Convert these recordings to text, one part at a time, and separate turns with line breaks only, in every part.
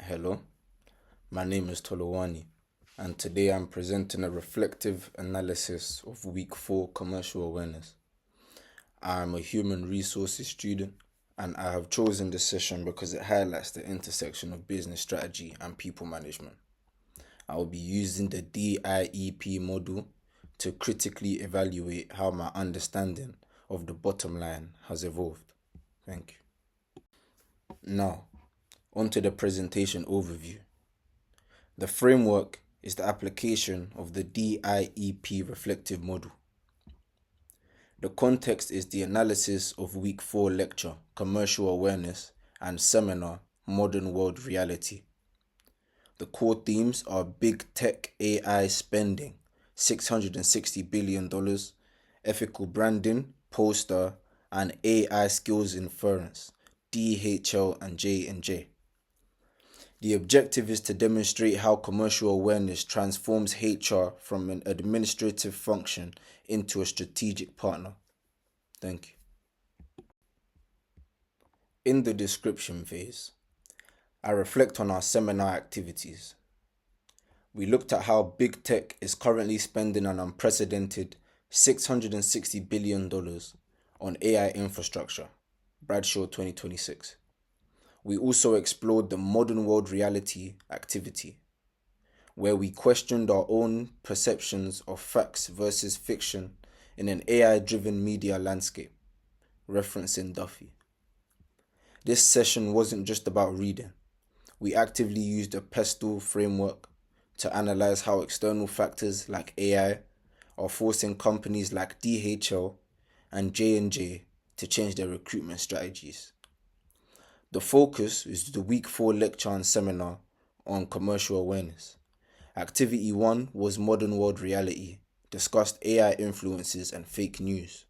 Hello, my name is Tolowani, and today I'm presenting a reflective analysis of Week 4 Commercial Awareness. I'm a human resources student, and I have chosen this session because it highlights the intersection of business strategy and people management. I will be using the DIEP model to critically evaluate how my understanding of the bottom line has evolved. Thank you. Now, onto the presentation overview. The framework is the application of the DIEP reflective model. The context is the analysis of Week 4 lecture, Commercial Awareness, and seminar, Modern World Reality. The core themes are big tech AI spending, $660 billion, ethical branding, Polestar, and AI skills inference, DHL and J&J. The objective is to demonstrate how commercial awareness transforms HR from an administrative function into a strategic partner. Thank you. In the description phase, I reflect on our seminar activities. We looked at how big tech is currently spending an unprecedented $660 billion on AI infrastructure, Bradshaw 2026. We also explored the modern world reality activity, where we questioned our own perceptions of facts versus fiction in an AI-driven media landscape, referencing Duffy. This session wasn't just about reading. We actively used a PESTLE framework to analyze how external factors like AI are forcing companies like DHL and J&J to change their recruitment strategies. The focus is the Week 4 lecture and seminar on commercial awareness. Activity 1 was Modern World Reality, discussed AI influences and fake news.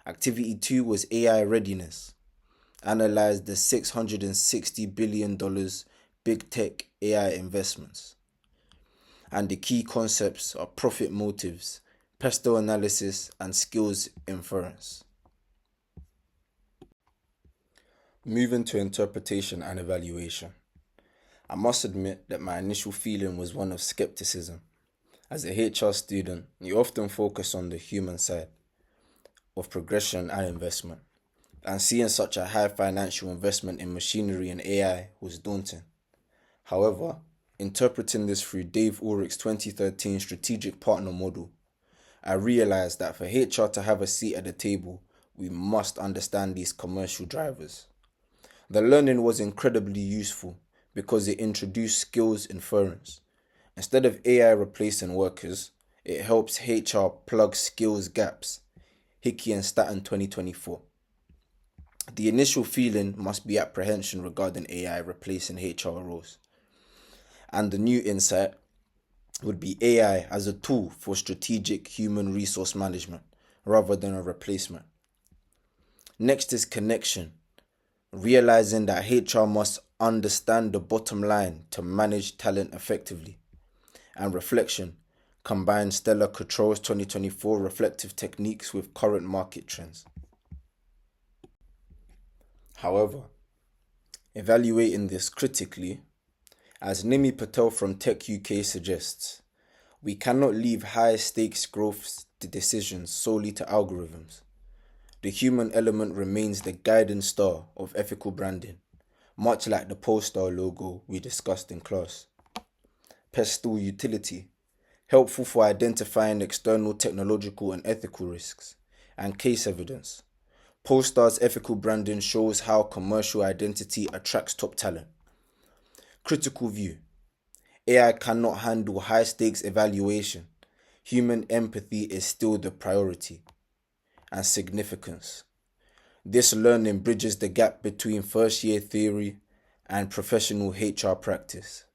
Activity 2 was AI readiness, analyzed the $660 billion big tech AI investments. And the key concepts are profit motives, PESTLE analysis, and skills inference. Moving to interpretation and evaluation. I must admit that my initial feeling was one of skepticism. As a HR student, you often focus on the human side of progression and investment, and seeing such a high financial investment in machinery and AI was daunting. However, interpreting this through Dave Ulrich's 2013 strategic partner model, I realized that for HR to have a seat at the table, we must understand these commercial drivers. The learning was incredibly useful because it introduced skills inference. Instead of AI replacing workers, it helps HR plug skills gaps. Hickey and Staton 2024. The initial feeling must be apprehension regarding AI replacing HR roles. And the new insight would be AI as a tool for strategic human resource management rather than a replacement. Next is connection. Realizing that HR must understand the bottom line to manage talent effectively. And reflection, combine Stella Cottrell's 2024 reflective techniques with current market trends. However, evaluating this critically, as Nimi Patel from Tech UK suggests, we cannot leave high stakes growth decisions solely to algorithms. The human element remains the guiding star of ethical branding, much like the Polestar logo we discussed in class. PESTLE utility, helpful for identifying external technological and ethical risks, and case evidence. Polestar's ethical branding shows how commercial identity attracts top talent. Critical view, AI cannot handle high stakes evaluation. Human empathy is still the priority. And significance. This learning bridges the gap between first year theory and professional HR practice.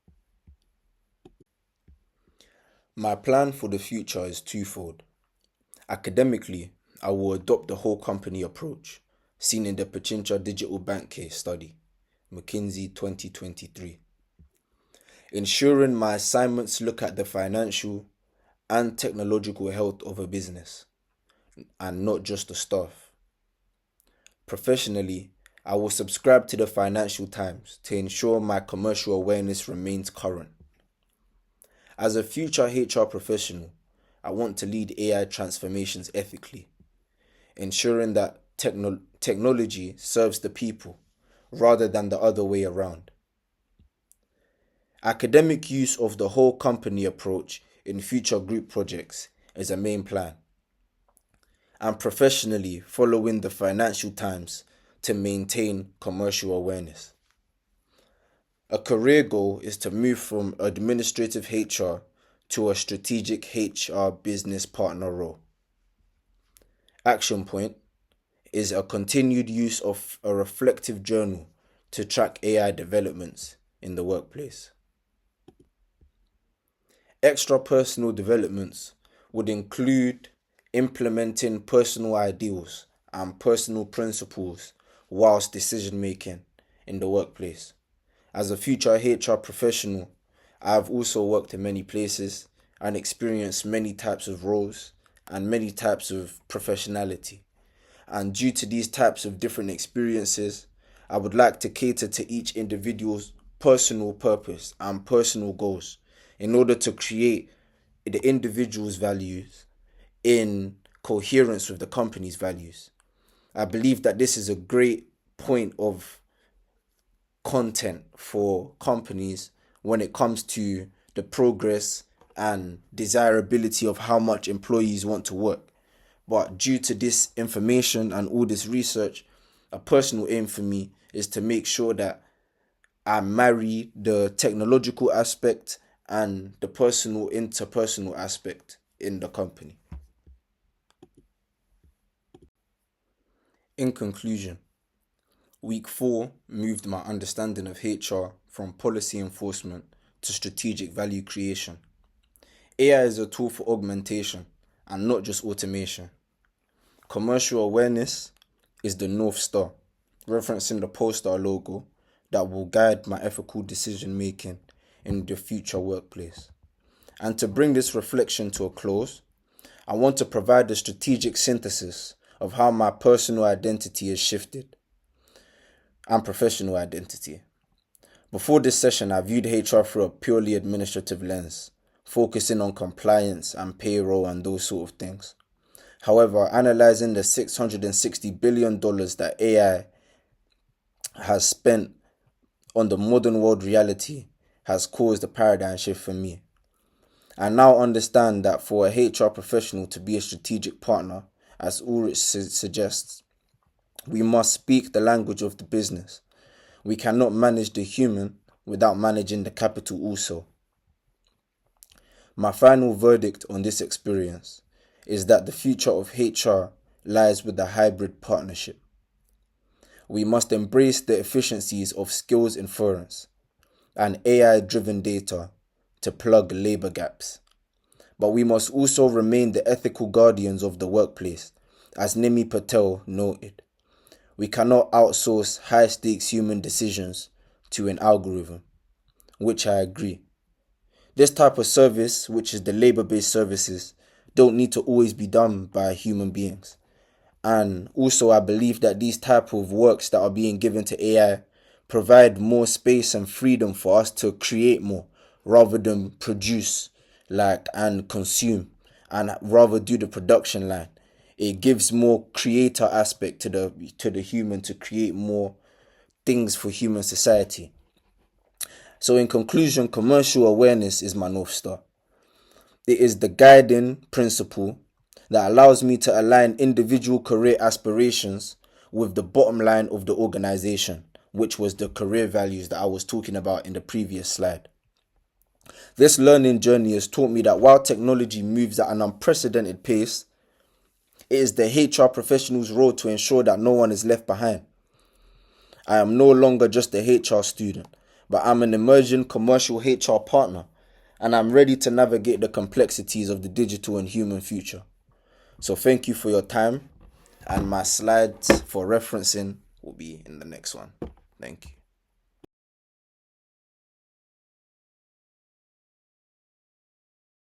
My plan for the future is twofold. Academically, I will adopt the whole company approach, seen in the Pichincha Digital Bank case study, McKinsey 2023. Ensuring my assignments look at the financial and technological health of a business, and not just the staff. Professionally, I will subscribe to the Financial Times to ensure my commercial awareness remains current. As a future HR professional, I want to lead AI transformations ethically, ensuring that technology serves the people rather than the other way around. Academic use of the whole company approach in future group projects is a main plan. And professionally following the Financial Times to maintain commercial awareness. A career goal is to move from administrative HR to a strategic HR business partner role. Action point is a continued use of a reflective journal to track AI developments in the workplace. Extra personal developments would include implementing personal ideals and personal principles whilst decision making in the workplace. As a future HR professional, I have also worked in many places and experienced many types of roles and many types of professionality. And due to these types of different experiences, I would like to cater to each individual's personal purpose and personal goals in order to create the individual's values in coherence with the company's values. I believe that this is a great point of content for companies when it comes to the progress and desirability of how much employees want to work. But due to this information and all this research, a personal aim for me is to make sure that I marry the technological aspect and the personal interpersonal aspect in the company. In conclusion, week 4 moved my understanding of HR from policy enforcement to strategic value creation. AI is a tool for augmentation and not just automation. Commercial awareness is the North Star, referencing the Polestar logo that will guide my ethical decision making in the future workplace. And to bring this reflection to a close, I want to provide a strategic synthesis of how my personal identity has shifted and professional identity. Before this session, I viewed HR through a purely administrative lens, focusing on compliance and payroll and those sort of things. However, analyzing the $660 billion that AI has spent on the modern world reality has caused a paradigm shift for me. I now understand that for a HR professional to be a strategic partner, as Ulrich suggests, we must speak the language of the business. We cannot manage the human without managing the capital also. My final verdict on this experience is that the future of HR lies with a hybrid partnership. We must embrace the efficiencies of skills inference and AI-driven data to plug labor gaps. But we must also remain the ethical guardians of the workplace, as Nimi Patel noted. We cannot outsource high-stakes human decisions to an algorithm, which I agree. This type of service, which is the labor-based services, don't need to always be done by human beings. And also I believe that these type of works that are being given to AI provide more space and freedom for us to create more rather than produce and consume and rather do the production line. It gives more creator aspect to the human to create more things for human society. So in conclusion, commercial awareness is my North Star. It is the guiding principle that allows me to align individual career aspirations with the bottom line of the organization, which was the career values that I was talking about in the previous slide. This learning journey has taught me that while technology moves at an unprecedented pace, it is the HR professional's role to ensure that no one is left behind. I am no longer just a HR student, but I'm an emerging commercial HR partner, and I'm ready to navigate the complexities of the digital and human future. So thank you for your time, and my slides for referencing will be in the next one. Thank you.